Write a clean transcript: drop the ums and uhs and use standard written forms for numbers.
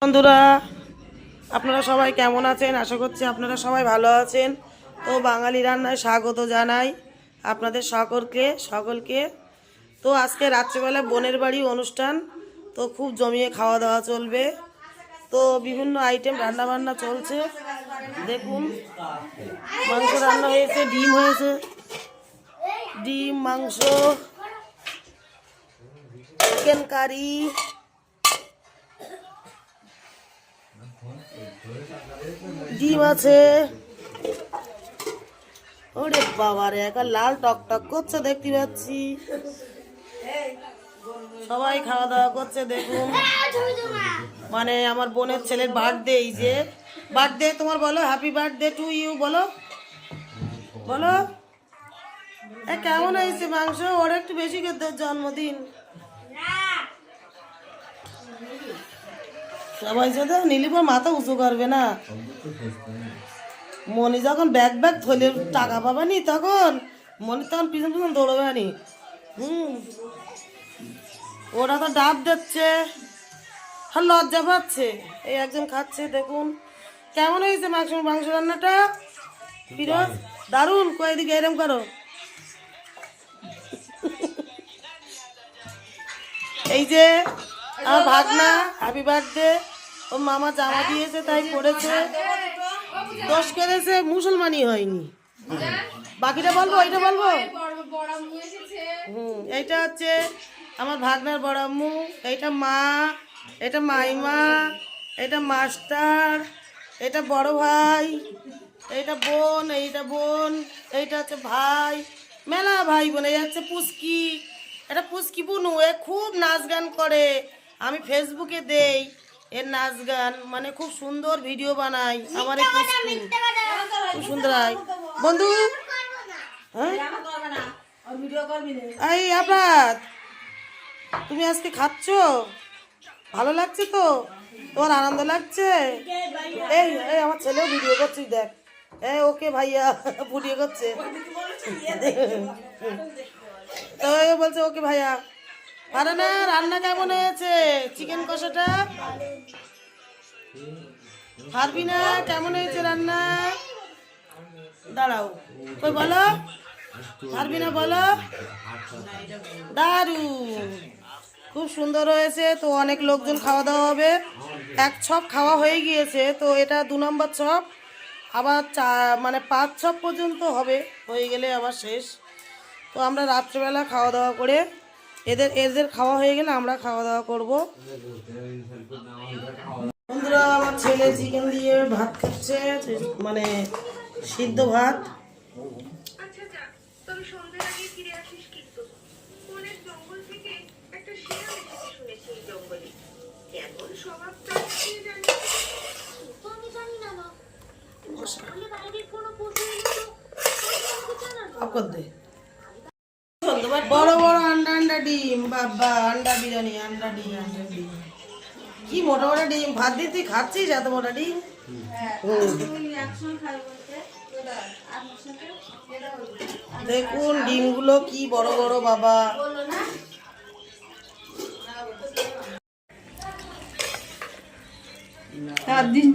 বন্ধুরা, আপনারা সবাই কেমন আছেন? আশা করছি আপনারা সবাই ভালো আছেন। তো বাঙালি রান্নায় স্বাগত জানাই আপনাদের সকলকে। তো আজকে রাত্রিবেলা বোনের বাড়ি অনুষ্ঠান, তো খুব জমিয়ে খাওয়া দাওয়া চলবে। তো বিভিন্ন আইটেম রান্না বান্না চলছে। দেখুন, মাংস রান্না হয়েছে, ডিম হয়েছে, ডিম, মাংস, চিকেন কারি, ডিম আছে। ওরে বাবারে, একা লাল টকটক করছে দেখতে পাচ্ছি। সবাই খাওয়া দাওয়া করছে দেখুন। মানে আমার বোনের ছেলের বার্থডে, এই যে বার্থডে তোমার, বলো হ্যাপি বার্থডে টু ইউ, বলো বলো। কেমন হয়েছে মাংস? ওর একটু বেশি করে দাও, জন্মদিন। সবাই সাথে নীলিপুর মাথা উঁচু করবে না। মনি যখন ব্যাগ থলে টাকা পাবানি, তখন মনি তখন পিছন পিছন দৌড়বে নি। ওরা তো ডাব দিচ্ছে, আর লজ্জা পাচ্ছে। এই একজন খাচ্ছে দেখুন। কেমন হয়েছে মাংস রান্নাটা? ফিরোজ, দারুণ। কয়েকদিকে এরম করো। এই যে আমার ভাগনা, হ্যাপি বার্থডে। ও মামা জামা দিয়েছে তাই পড়েছে, দোষ করেছে, মুসলমানই হয়নি। বাকিটা বলবো, এইটা বলবো। এইটা হচ্ছে আমার ভাগনার বড় আম্মু, এইটা মা, এটা মাইমা, এটা মাস্টার, এটা বড় ভাই, এইটা বোন, এইটা হচ্ছে ভাই, মেলা ভাই বোন। এই হচ্ছে পুচকি, এটা পুচকি বুনু। এ খুব নাচ গান করে, আমি ফেসবুকে দেই এর নাচ গান, মানে খুব সুন্দর ভিডিও বানাই। আমার এই পুচকি খুব সুন্দর হয় বন্ধু। হ্যাঁ, এই আবাদ, তুমি আজকে খাচ্ছ? ভালো লাগছে তো? তোমার আনন্দ লাগছে? এই এই আমার ছেলেও ভিডিও করছিস, দেখ। ওকে ভাইয়া ভিডিও করছে, তো বলছে ওকে ভাইয়া। আরে না, রান্না কেমন হয়েছে? চিকেন কষাটা পারবি না? কেমন হয়েছে রান্না? দাঁড়াও, কই বলো, পারবি না বলো। দারুণ, খুব সুন্দর হয়েছে। তো অনেক লোকজন খাওয়া দাওয়া হবে। এক ছপ খাওয়া হয়ে গিয়েছে, তো এটা 2 নম্বর ছপ। আবার মানে 5 ছপ পর্যন্ত হবে, হয়ে গেলে আবার শেষ। তো আমরা রাত্রেবেলা খাওয়া দাওয়া করে, এদের খাওয়া হয়ে গেলে আমরা খাওয়া দাওয়া করব। বন্ধুরা, আমার ছেলে চিকেন দিয়ে ভাত খাচ্ছে, মানে সিদ্ধ ভাত। বড় বড় আন্ডা ডিম, বাবা, আন্ডা বিরিয়ানি, আন্ডা ডিম। কি মোটা মোটা ডিম, ভাত দিয়ে তুই খাচ্ছিস এত মোটা ডিম? দেখুন ডিমগুলো কি বড় বড় বাবা। দিন